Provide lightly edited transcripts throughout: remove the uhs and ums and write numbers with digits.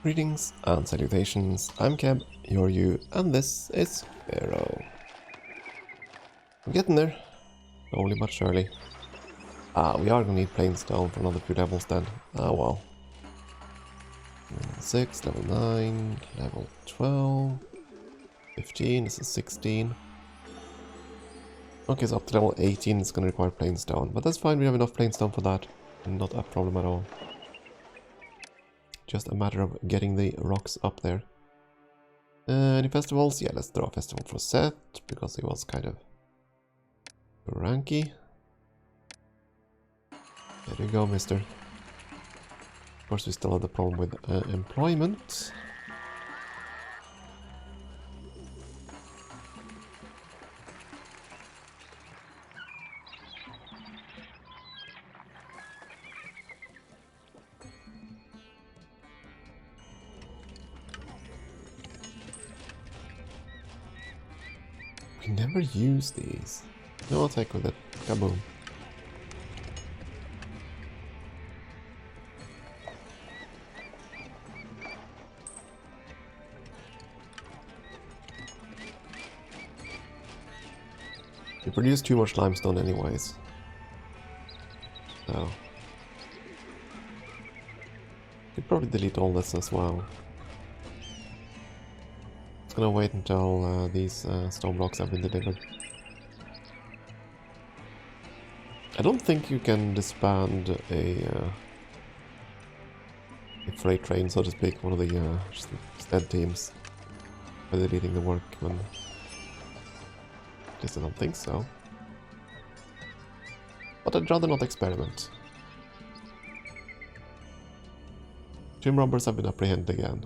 Greetings and salutations, I'm Keb, you're you, and this is Pharaoh. I'm getting there, slowly but surely. We are gonna need planes down for another few levels then. Well. Level 6, level 9, level 12, 15, this is 16. Okay, so up to level 18 it's gonna require planes down, but that's fine, we have enough planes down for that. Not a problem at all. Just a matter of getting the rocks up there. Any festivals? Yeah, let's throw a festival for Seth, because he was kind of ranky. There you go, mister. Of course, we still have the problem with employment. We never use these. No, I'll take with it. Kaboom. We produce too much limestone anyways. So. Could probably delete all this as well. Just gonna wait until these stone blocks have been delivered. I don't think you can disband a freight train, so to speak, one of the stead teams by deleting the workmen. At least I don't think so. But I'd rather not experiment. Tomb robbers have been apprehended again.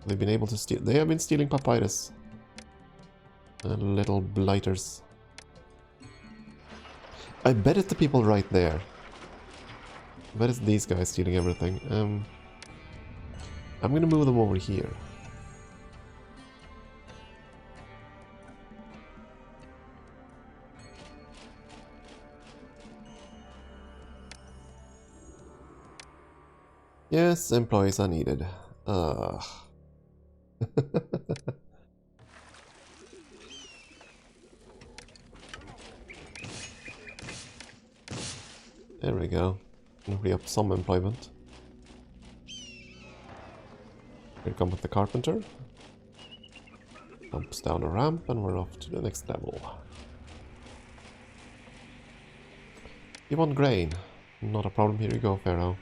They've been able to steal. They have been stealing papyrus. Little blighters. I bet it's the people right there. I bet it's these guys stealing everything. I'm gonna move them over here. Yes, employees are needed. There we go. Free up some employment. Here come with the carpenter. Bumps down a ramp and we're off to the next level. You want grain? Not a problem, here you go, Pharaoh.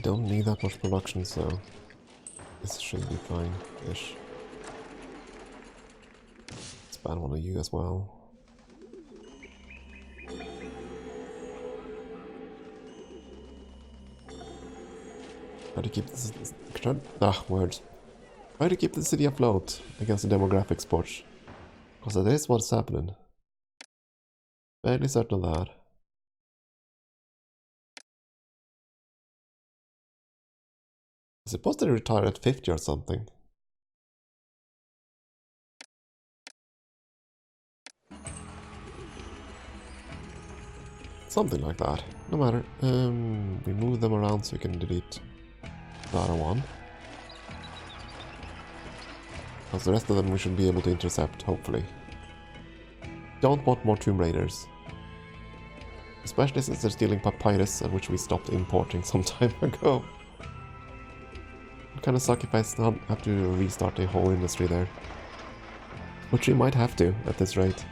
Don't need that much production, so this should be fine-ish. Let's ban one of you as well. How to keep this... words. How to keep the city afloat against the demographics push. Because that is what's happening. Fairly certain of that. Is it supposed to retire at 50 or something? Something like that. No matter. We move them around so we can delete the other one. Because the rest of them we should be able to intercept, hopefully. Don't want more Tomb Raiders. Especially since they're stealing papyrus, which we stopped importing some time ago. It'd kind of suck if I still have to restart the whole industry there. Which we might have to, at this rate.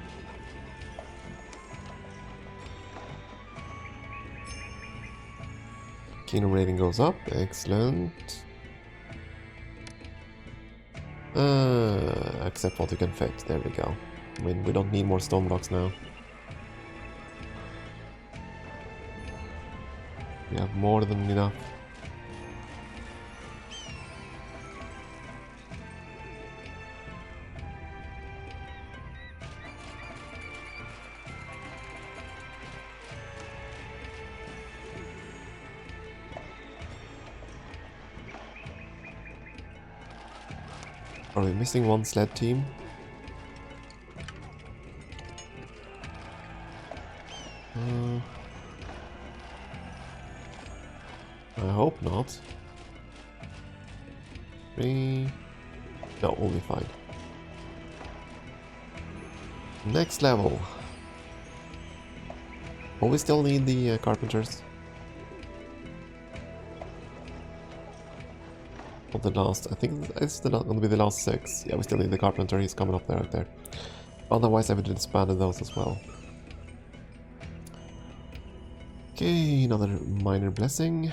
Kingdom rating goes up. Excellent. Accept what you can fit. There we go. I mean, we don't need more stone blocks now. We have more than enough. Are we missing one sled team? I hope not. 3... No, we'll be fine. Next level. Oh, we still need the carpenters. Not the last, I think it's gonna be the last 6. Yeah, we still need the carpenter, he's coming up there, right there. Otherwise I would have expanded those as well. Okay, another minor blessing.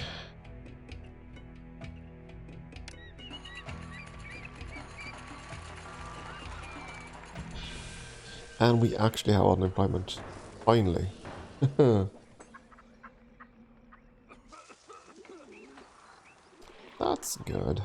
And we actually have unemployment. Finally. That's good.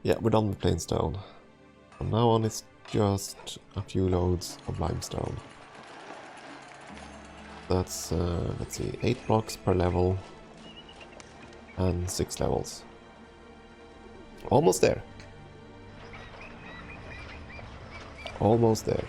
Yeah, we're done with plain stone. From now on it's just a few loads of limestone. That's, let's see, 8 blocks per level and 6 levels. Almost there. Almost there.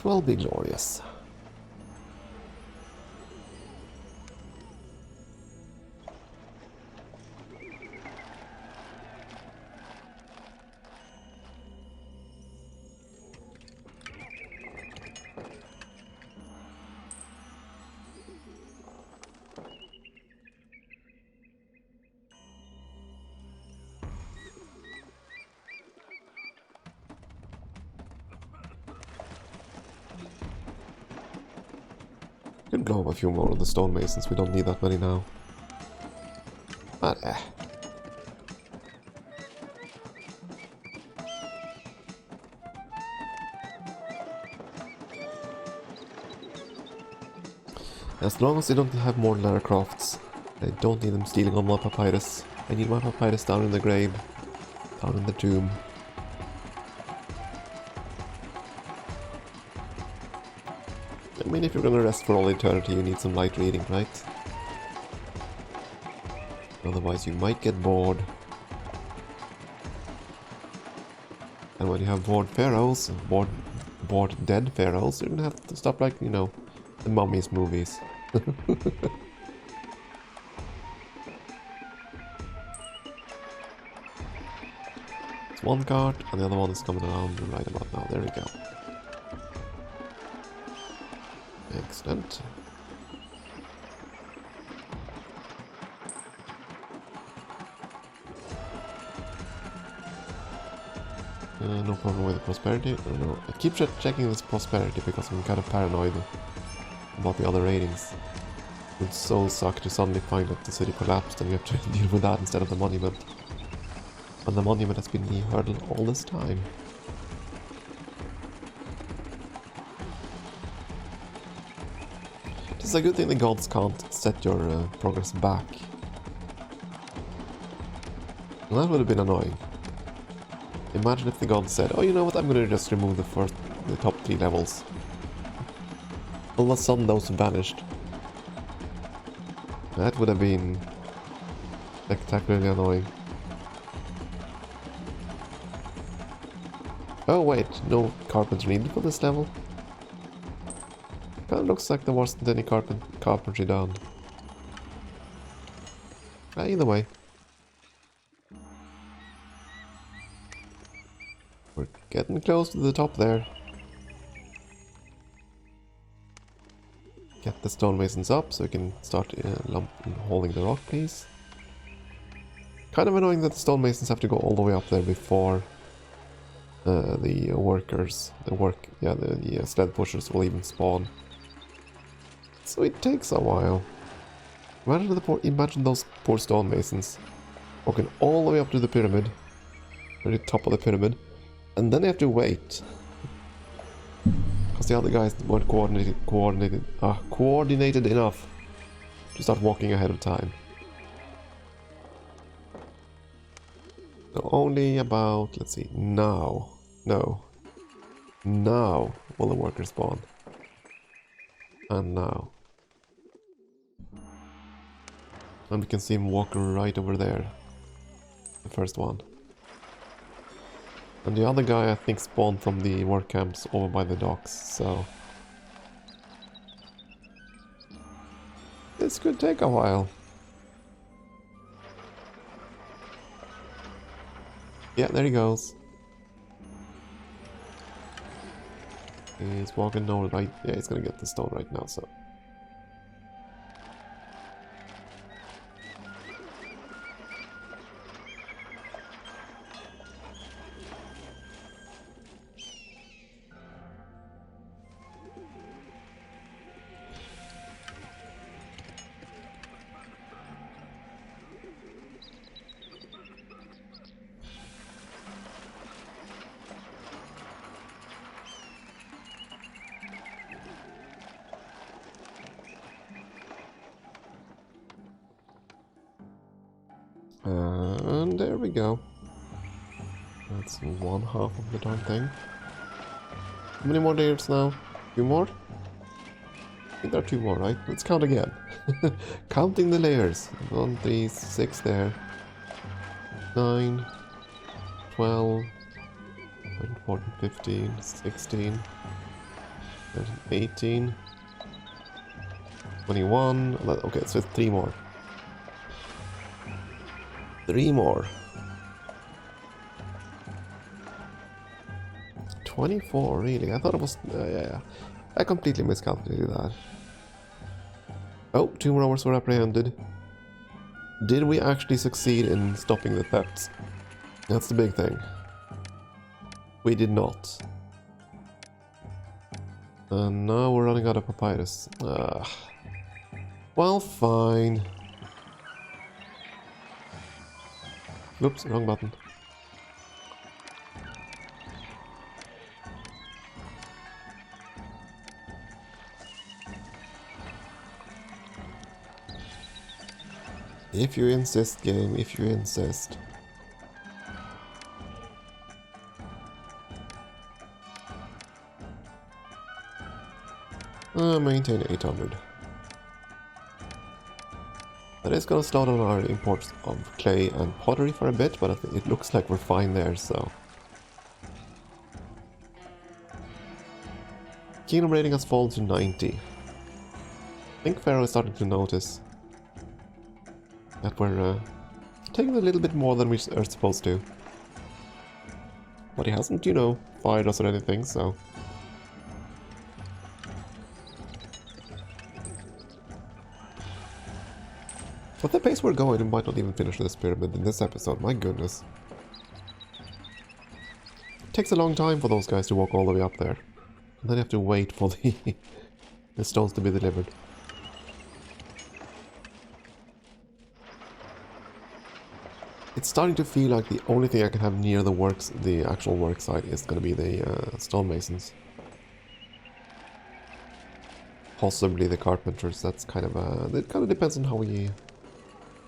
Will be glorious. Could blow up a few more of the stonemasons, we don't need that many now. But as long as they don't have more Lara Crofts, I don't need them stealing all my papyrus. I need my papyrus down in the grave, down in the tomb. I mean, if you're gonna rest for all eternity, you need some light reading, right? Otherwise, you might get bored. And when you have bored pharaohs, bored dead pharaohs, you're gonna have to stop, like, you know, the mummies movies. It's one cart, and the other one is coming around right about now. There we go. Excellent. No problem with the prosperity. No. I keep checking this prosperity because I'm kind of paranoid about the other ratings. It would so suck to suddenly find that the city collapsed and we have to deal with that instead of the monument. And the monument has been hurdled all this time. It's a good thing the gods can't set your progress back. And that would have been annoying. Imagine if the gods said, oh, you know what, I'm gonna just remove the top 3 levels. All of a sudden those vanished. That would have been spectacularly annoying. Oh wait, no carpentry needed for this level? Kinda looks like there wasn't any carpentry done. Either way. We're getting close to the top there. Get the stonemasons up so we can start hauling the rock, please. Kind of annoying that the stonemasons have to go all the way up there before the workers, the sled pushers will even spawn. So it takes a while. Imagine those poor stonemasons walking all the way up to the pyramid, or the top of the pyramid, and then they have to wait because the other guys weren't coordinated enough to start walking ahead of time. So only about, let's see, now will the workers spawn, and now. And we can see him walk right over there. The first one. And the other guy I think spawned from the work camps over by the docks, so... this could take a while. Yeah, there he goes. He's walking over right... yeah, he's gonna get the stone right now, so... and there we go. That's one half of the darn thing. How many more layers now? 2 more? I think there are 2 more, right? Let's count again. Counting the layers. 1, 3, 6 there. 9, 12, 13, 14, 15, 16, 17, 18, 21. Okay, so it's 3 more. 3 more. 24, really? I thought it was... yeah. I completely miscalculated that. Oh, 2 more hours were apprehended. Did we actually succeed in stopping the thefts? That's the big thing. We did not. And now we're running out of papyrus. Well, fine. Oops, wrong button. If you insist, game, if you insist. Maintain 800. That is gonna slow down our imports of clay and pottery for a bit, but it looks like we're fine there, so... Kingdom rating has fallen to 90. I think Pharaoh is starting to notice that we're taking a little bit more than we are supposed to. But he hasn't, you know, fired us or anything, so... At the pace we're going, we might not even finish this pyramid in this episode, my goodness. It takes a long time for those guys to walk all the way up there. And then you have to wait for the stones to be delivered. It's starting to feel like the only thing I can have near the actual work site is going to be the stonemasons. Possibly the carpenters. That's kind of it kind of depends on how we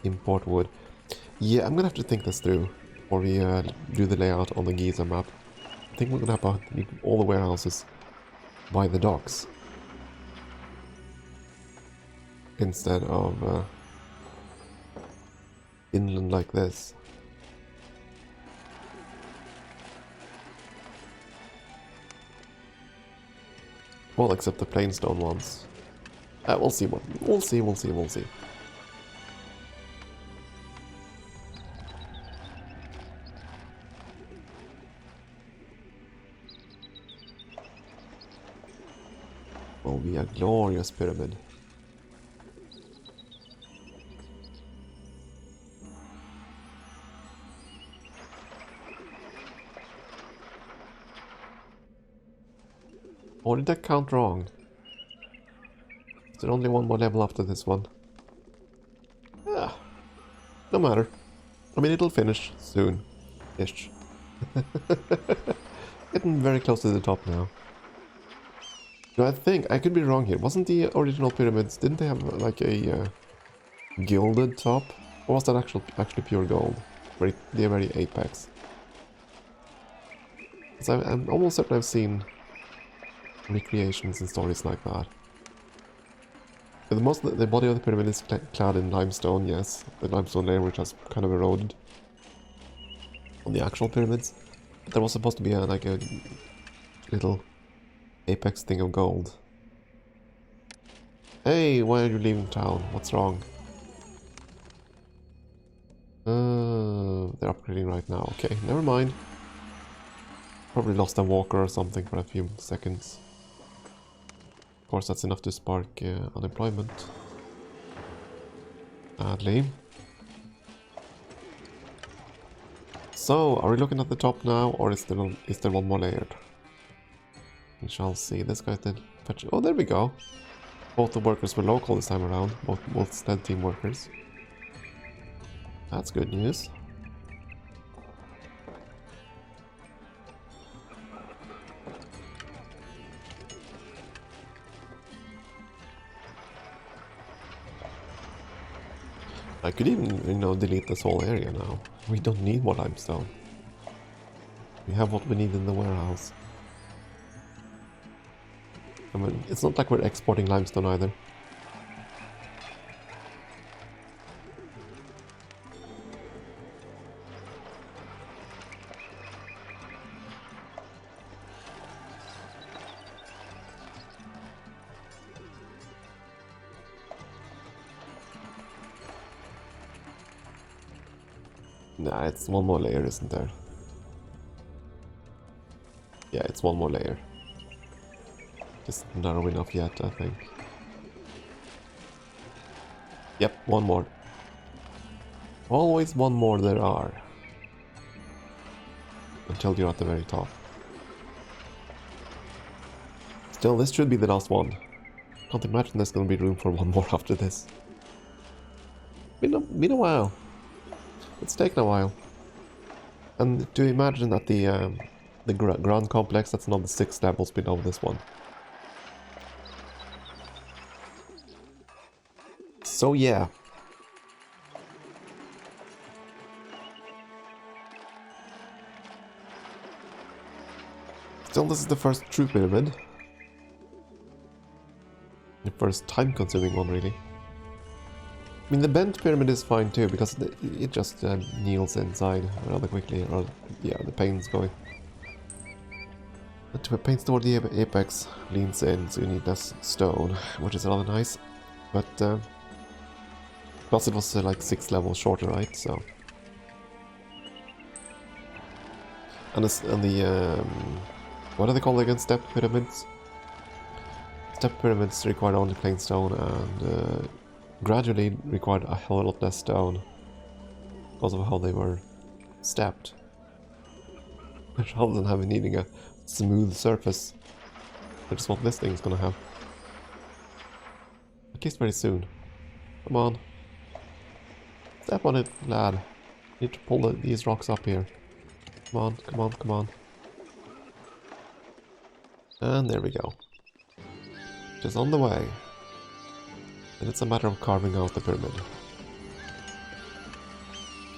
import wood. Yeah, I'm gonna have to think this through before we do the layout on the Giza map. I think we're gonna have to need all the warehouses by the docks instead of inland like this. Well, except the plainstone ones. We'll see what. We'll see. Will be a glorious pyramid. Or did that count wrong? Is there only one more level after this one? Ah, no matter. I mean, it'll finish soon-ish. Getting very close to the top now. No, I think, I could be wrong here. Wasn't the original pyramids, didn't they have like a gilded top? Or was that actually pure gold? The very apex? Because I'm almost certain I've seen recreations and stories like that. But the body of the pyramid is clad in limestone, yes. The limestone layer which has kind of eroded on the actual pyramids. But there was supposed to be like a little apex thing of gold. Hey, why are you leaving town? What's wrong? They're upgrading right now. Okay, never mind. Probably lost a walker or something for a few seconds. Of course, that's enough to spark unemployment. Sadly. So, are we looking at the top now, or is there one more layer? We shall see. This guy did fetch. Oh, there we go. Both the workers were local this time around. Both stead team workers. That's good news. I could even, delete this whole area now. We don't need more limestone. We have what we need in the warehouse. I mean, it's not like we're exporting limestone either. Nah, it's one more layer, isn't there? Yeah, it's one more layer. Just narrow enough yet, I think. Yep, one more. Always one more there are. Until you're at the very top. Still, this should be the last one. Can't imagine there's gonna be room for one more after this. Been a while. It's taken a while. And to imagine that the ground complex, that's another 6 levels below this one. So yeah. Still, this is the first true pyramid. The first time-consuming one, really. I mean, the bent pyramid is fine too, because it just kneels inside rather quickly, or yeah, the paint's going. The paint toward the apex leans in, so you need less stone, which is rather nice. But plus it was like 6 levels shorter, right? So, and the what are they called again? Step pyramids. Step pyramids required only plain stone, and gradually required a hell of a lot less stone because of how they were stepped. Rather than needing a smooth surface, which is what this thing is gonna have. At least very soon. Come on. Step on it, lad. Need to pull these rocks up here. Come on, come on, come on. And there we go. Just on the way. And it's a matter of carving out the pyramid.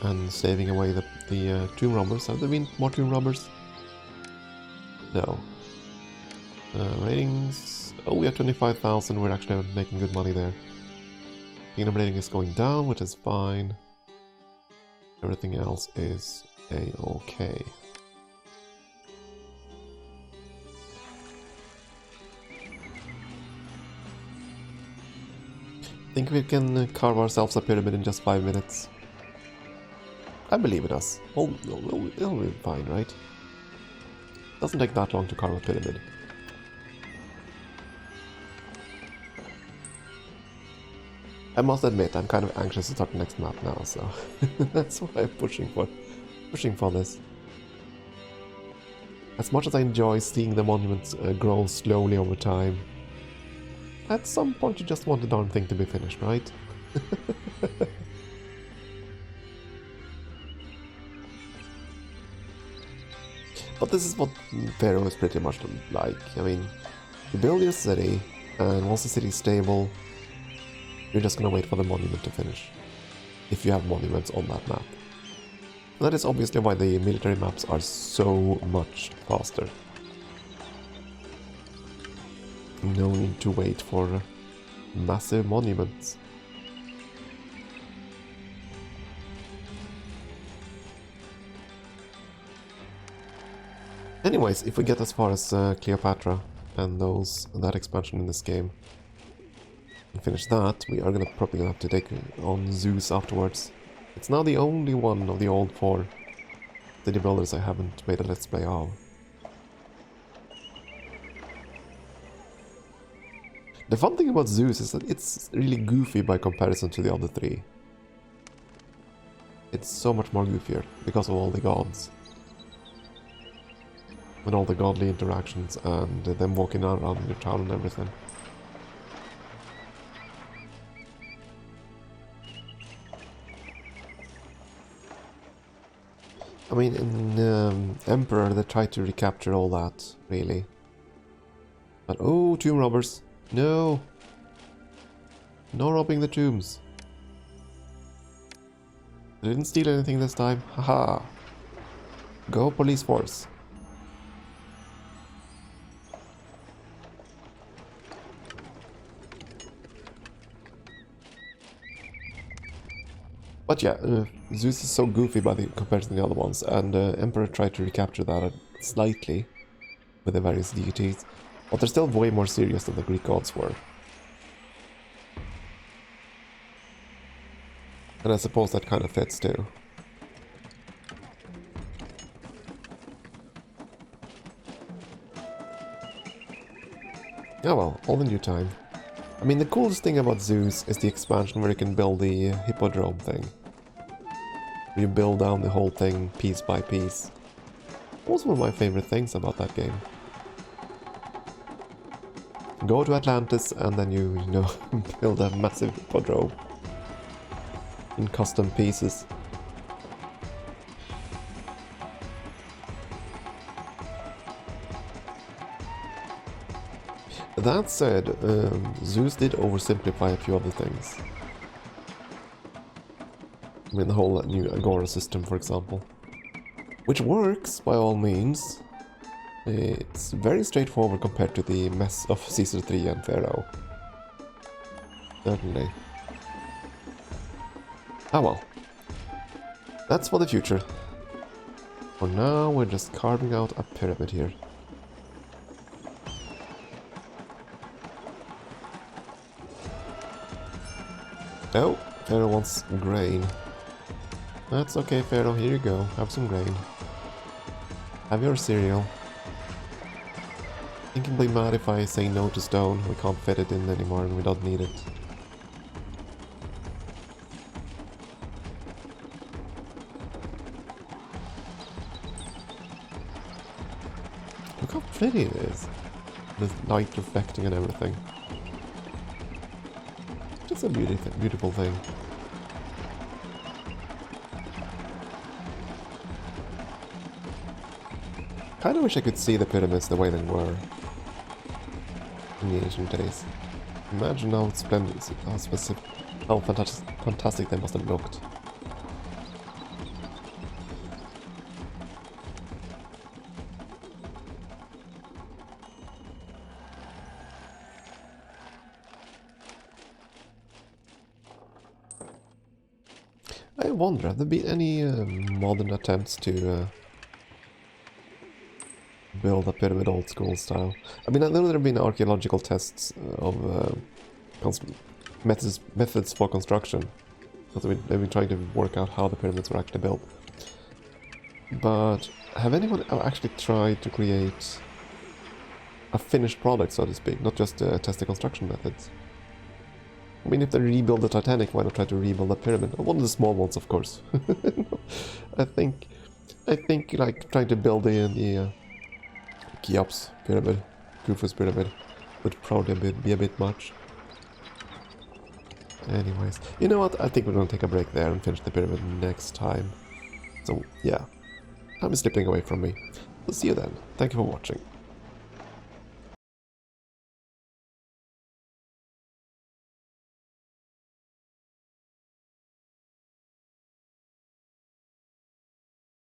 And saving away the tomb robbers. Have there been more tomb robbers? No. Ratings... Oh, we have 25,000. We're actually making good money there. Kingdom rating is going down, which is fine. Everything else is a-okay. Think we can carve ourselves a pyramid in just 5 minutes? I believe in us. It'll be fine, right? Doesn't take that long to carve a pyramid. I must admit, I'm kind of anxious to start the next map now, so that's why I'm pushing for this. As much as I enjoy seeing the monuments grow slowly over time, at some point you just want the darn thing to be finished, right? But this is what Pharaoh is pretty much like. I mean, you build your city, and once the city is stable, you're just gonna wait for the monument to finish. If you have monuments on that map. And that is obviously why the military maps are so much faster. No need to wait for massive monuments. Anyways, if we get as far as Cleopatra and that expansion in this game, and finish that, we are probably gonna have to take on Zeus afterwards. It's now the only one of the old 4 City Builders I haven't made a Let's Play of. The fun thing about Zeus is that it's really goofy by comparison to the other 3. It's so much more goofier because of all the gods. And all the godly interactions and them walking around in your town and everything. I mean, in Emperor they tried to recapture all that, really. But oh, tomb robbers! No! No robbing the tombs! They didn't steal anything this time, haha! Go police force! But yeah, Zeus is so goofy by compared to the other ones, and Emperor tried to recapture that slightly with the various deities, but they're still way more serious than the Greek gods were. And I suppose that kind of fits too. Oh well, all in due time. I mean, the coolest thing about Zeus is the expansion where you can build the hippodrome thing. You build down the whole thing piece by piece. That was one of my favorite things about that game. Go to Atlantis and then you know, build a massive hippodrome in custom pieces. That said, Zeus did oversimplify a few other things. I mean, the whole new Agora system, for example. Which works, by all means. It's very straightforward compared to the mess of Caesar 3 and Pharaoh. Certainly. Ah well. That's for the future. For now, we're just carving out a pyramid here. Oh, Pharaoh wants grain. That's okay, Pharaoh, here you go. Have some grain. Have your cereal. I think he'll be mad if I say no to stone. We can't fit it in anymore and we don't need it. Look how pretty it is. The light reflecting and everything. Just a beautiful thing. Kinda wish I could see the pyramids the way they were in the ancient days. Imagine how splendid, how fantastic they must have looked. I wonder, have there been any modern attempts to build a pyramid old school style? I mean, I know there have been archaeological tests of methods for construction. So they've been trying to work out how the pyramids were actually built. But have anyone actually tried to create a finished product, so to speak, not just test the construction methods? I mean, if they rebuild the Titanic, why not try to rebuild the pyramid? One of the small ones, of course. I think like trying to build the Cheops pyramid, Khufu's pyramid, would probably be a bit much. Anyways, you know what? I think we're gonna take a break there and finish the pyramid next time. So yeah, time is slipping away from me. We'll see you then. Thank you for watching.